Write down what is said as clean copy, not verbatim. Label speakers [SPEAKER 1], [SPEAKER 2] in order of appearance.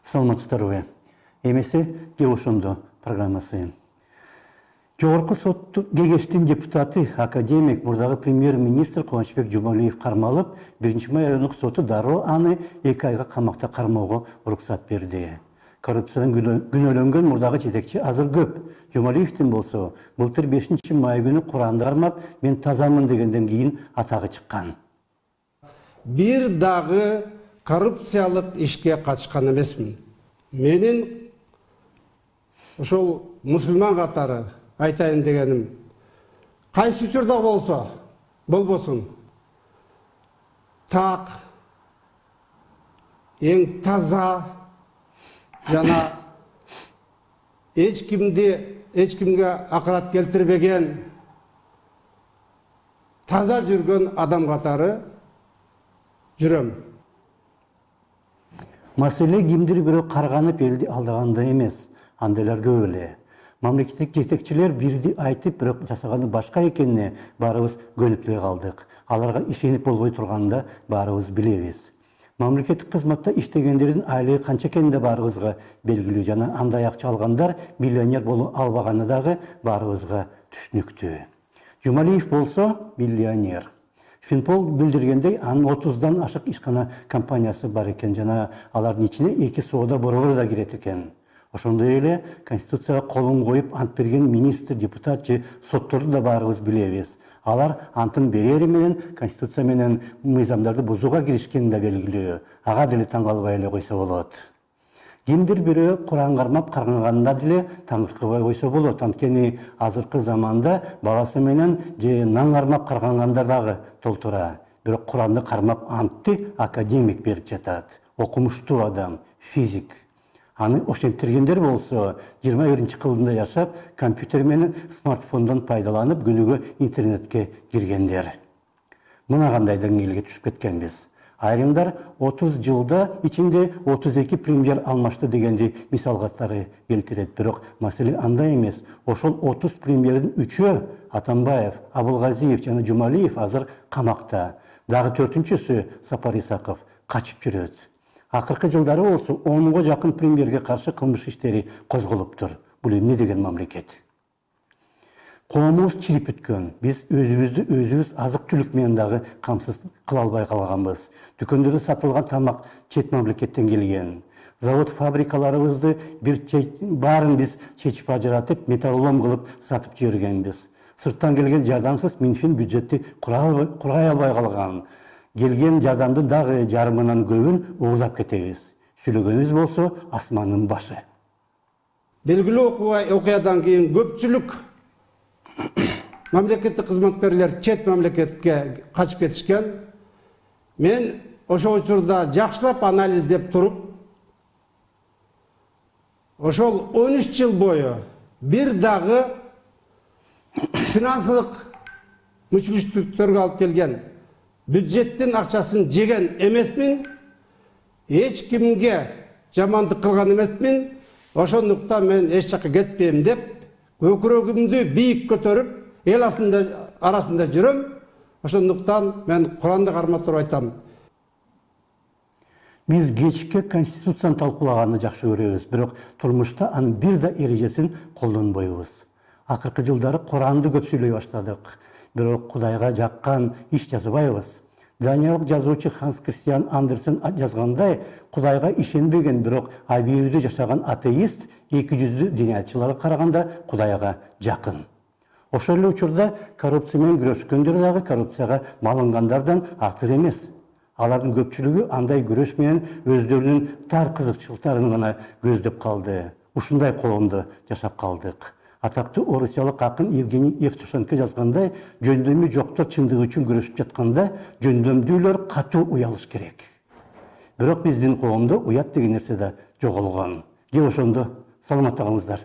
[SPEAKER 1] Саламатсыздарбы. Эмесе Кеошондо программасы. Жогорку сот кеңештин депутаты академик мурдагы премьер-министр Кубанычбек Жумалиев кармалып, 1 май райондук соту дароо аны 2 айга камакта кармоого уруксат берди. Коррупциядан күнөөлөнгөн мурдагы жетекчи азыр көп. Жумалиевдин болсо, былтыр 5 май күнү Куранды кармап, мен тазамын дегенден кийин атагы чыккан.
[SPEAKER 2] Бир дагы коррупциялык ишке катышкан эмесмин. Менин ошол мусулман катары айтайын дегеним, кайсы учурда болбосун, так, эң таза жана эч кимге акырат келтирбеген таза жүргөн адам катары жүрөм.
[SPEAKER 1] Маселе кимдир бирөө карганып элди алдаганда эмес, андайлар көп эле. Мамлекеттик жетекчилер бирди айтып, бирок жасаганы башка экенине баарыбыз көнүп калдык. Аларга ишенип болбой турганда баарыбыз билебиз. Мамлекеттик кызматта иштегендердин айлыгы канча экени да баарыбызга белгилүү, жана андай акча алгандар миллионер боло албаганы дагы баарыбызга түшүнүктүү. Жумалиев болсо миллионер. Финпол билдиргендей, анын 30дан ашык ишкана компаниясы бар экен, жана алардын ичине 2 соода борбору да кирет экен. Ошондой эле Конституцияга колун коюп ант берген министр, депутат же сотторду да баарыбыз билебиз. Алар антын берери менен Конституция менен мыйзамдарды бузууга киришкени да белгилүү. Ага деле таң калбай эле койсо болот. Кимдир бирөө Куран кармап карганганда деле таңыркабай койсо болот. Анткени азыркы заманда баласы менен же нан кармап каргангандар дагы толтура. Бирок Куранды кармап антты академик берип жатат. Окумуштуу адам, физик. Аны ошентиргендер болсо 21-кылында жашап, компьютер менен смартфондон пайдаланып күнүгө интернетке киргендер. Мына кандай деңгээлге түшүп кеткенбиз. Айрымдар 30 жылда ичинде 32 премьер алмашты дегенди мисал катары келтирет. Бирок маселе андай эмес. Ошол 30 премьердин 3-өө Атамбаев, Абылгазиев жана Жумалиев азыр камакта. Дагы 4-чүсү Сапар Исаков качып жүрөт. Акыркы жылдары болсо 10-го жакын премьерге каршы кылмыш иштери козголуптур. Бул эмне деген мамлекет? Коомубуз чирип бүткөн. Биз өзүбүз азык-түлүк менен дагы камсыз кыла албай калганбыз. Дүкөндөрдө сатылган тамак чет мамлекеттен келген. Завод фабрикаларыбызды баарын биз чечип ажыратып, металлолом кылып сатып жибергенбиз. Сырттан келген жардамсыз Минфин бюджетти курай албай калган. Келген жардамдын дагы жарымынан көбүн уурдап кетебиз. Сүйлөгөнүбүз болсо асмандын башы.
[SPEAKER 2] Белгилүү окуядан кийин көпчүлүк мамлекеттик кызматкерлер чет мамлекетке качып кетишкен. Мен ошол учурда жакшылап анализдеп туруп, ошол 13 жыл бою бир дагы финансылык мүчкүлчүлүктөргө алып келген бюджеттин акчасын жеген эмесмин, эч кимге жамандык кылган эмесмин. Ошондуктан мен эч жакка кетпейм деп, көкүрөгүмдү бийик көтөрүп, эл арасында жүрөм. Ошондуктан мен Куранды кармап туруп айтам.
[SPEAKER 1] Биз кечке Конституцияны талкуулаганды жакшы көрөбүз, бирок турмушта анын бир да эрежесин колдонбойбуз. Акыркы жылдары Куранды көп сүйлөй баштадык, бирок Кудайга жаккан иш жазбайбыз. Даниялык жазуучу Ханс Кристиан Андерсен жазгандай, Кудайга ишенбеген, бирок абийирде жашаган атеист 200 диниятчыларга караганда Кудайга жакын. Ошол эле учурда коррупция менен күрөшкөндөр дагы коррупцияга малынгандардан артык эмес. Алардын көпчүлүгү андай күрөш менен өздөрүнүн тар кызыкчылыктарын гана көздөп калды. Ушундай колондо жашап калдык. Атактуу орусиялык акын Евгений Евтушенко жазгандай, жөндөмү жоктор чындыгы үчүн күрөшүп жатканда жөндөмдүүлөр катуу уялыш керек. Бирок биздин коомдо уят деген нерсе да жоголгон. Же ошондо саламатта калыңыздар.